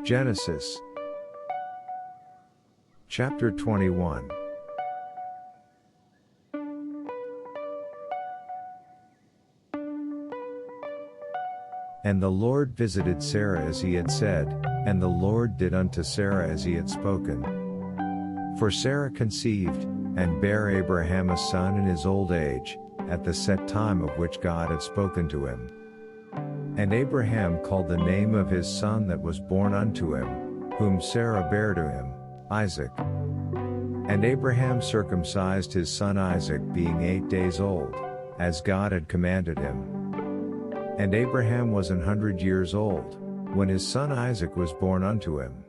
Genesis chapter 21. And the Lord visited Sarah as he had said, and the Lord did unto Sarah as he had spoken. For Sarah conceived, and bare Abraham a son in his old age, at the set time of which God had spoken to him. And Abraham called the name of his son that was born unto him, whom Sarah bare to him, Isaac. And Abraham circumcised his son Isaac being 8 days old, as God had commanded him. And Abraham was 100 years old, when his son Isaac was born unto him.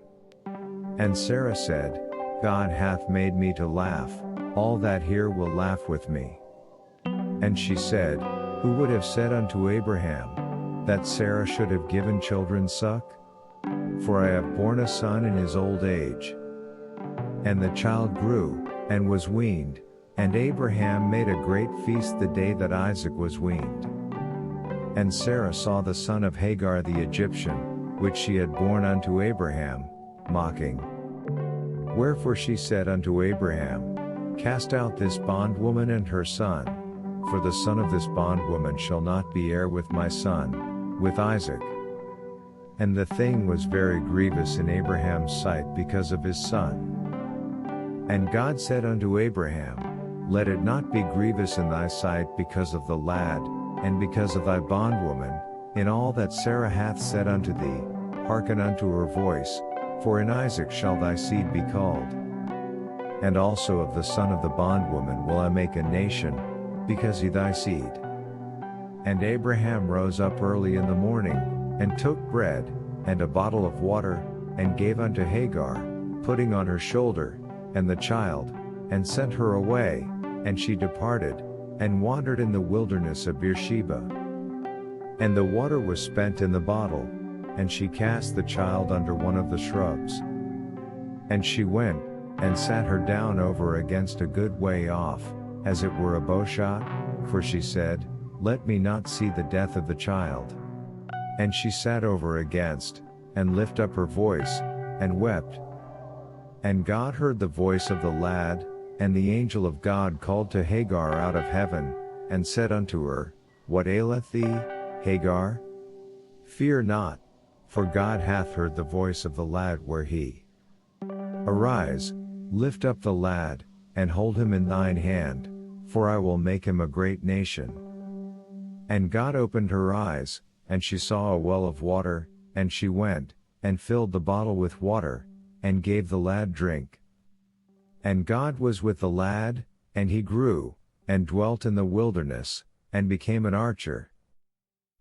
And Sarah said, God hath made me to laugh, all that hear will laugh with me. And she said, Who would have said unto Abraham, that Sarah should have given children suck? For I have borne a son in his old age. And the child grew, and was weaned, and Abraham made a great feast the day that Isaac was weaned. And Sarah saw the son of Hagar the Egyptian, which she had borne unto Abraham, mocking. Wherefore she said unto Abraham, Cast out this bondwoman and her son, for the son of this bondwoman shall not be heir with my son, with Isaac. And the thing was very grievous in Abraham's sight because of his son. And God said unto Abraham, Let it not be grievous in thy sight because of the lad, and because of thy bondwoman, in all that Sarah hath said unto thee, hearken unto her voice, for in Isaac shall thy seed be called. And also of the son of the bondwoman will I make a nation, because he thy seed. And Abraham rose up early in the morning, and took bread, and a bottle of water, and gave unto Hagar, putting on her shoulder, and the child, and sent her away, and she departed, and wandered in the wilderness of Beersheba. And the water was spent in the bottle, and she cast the child under one of the shrubs. And she went, and sat her down over against a good way off, as it were a bowshot, for she said, Let me not see the death of the child. And she sat over against, and lift up her voice, and wept. And God heard the voice of the lad, and the angel of God called to Hagar out of heaven, and said unto her, What aileth thee, Hagar? Fear not, for God hath heard the voice of the lad where he. Arise, lift up the lad, and hold him in thine hand, for I will make him a great nation. And God opened her eyes, and she saw a well of water, and she went, and filled the bottle with water, and gave the lad drink. And God was with the lad, and he grew, and dwelt in the wilderness, and became an archer.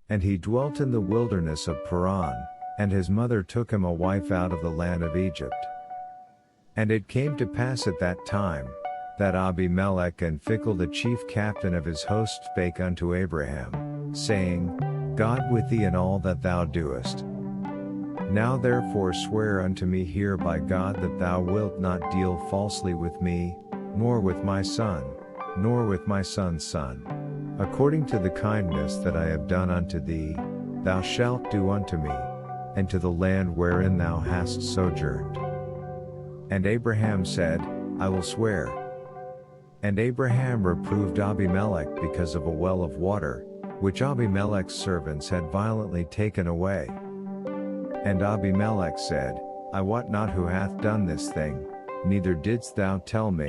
And he dwelt in the wilderness of Paran, and his mother took him a wife out of the land of Egypt. And it came to pass at that time, that Abimelech and Phicol the chief captain of his host spake unto Abraham, saying, God with thee in all that thou doest. Now therefore swear unto me here by God that thou wilt not deal falsely with me, nor with my son, nor with my son's son. According to the kindness that I have done unto thee, thou shalt do unto me, and to the land wherein thou hast sojourned. And Abraham said, I will swear. And Abraham reproved Abimelech because of a well of water, which Abimelech's servants had violently taken away. And Abimelech said, I wot not who hath done this thing, neither didst thou tell me,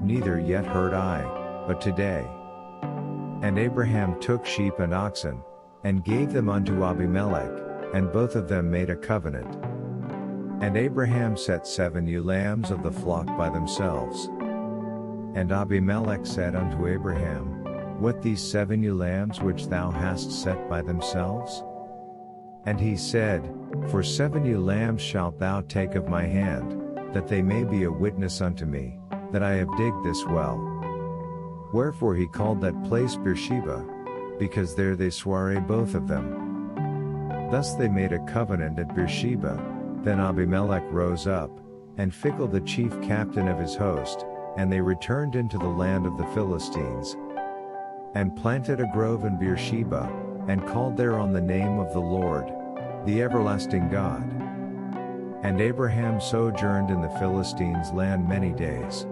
neither yet heard I, but today. And Abraham took sheep and oxen, and gave them unto Abimelech, and both of them made a covenant. And Abraham set 7 ewe lambs of the flock by themselves. And Abimelech said unto Abraham, What these 7 ewe lambs which thou hast set by themselves? And he said, For 7 ewe lambs shalt thou take of my hand, that they may be a witness unto me, that I have digged this well. Wherefore he called that place Beersheba, because there they sware both of them. Thus they made a covenant at Beersheba. Then Abimelech rose up, and Phicol the chief captain of his host, and they returned into the land of the Philistines, and planted a grove in Beersheba, and called there on the name of the Lord, the everlasting God. And Abraham sojourned in the Philistines' land many days.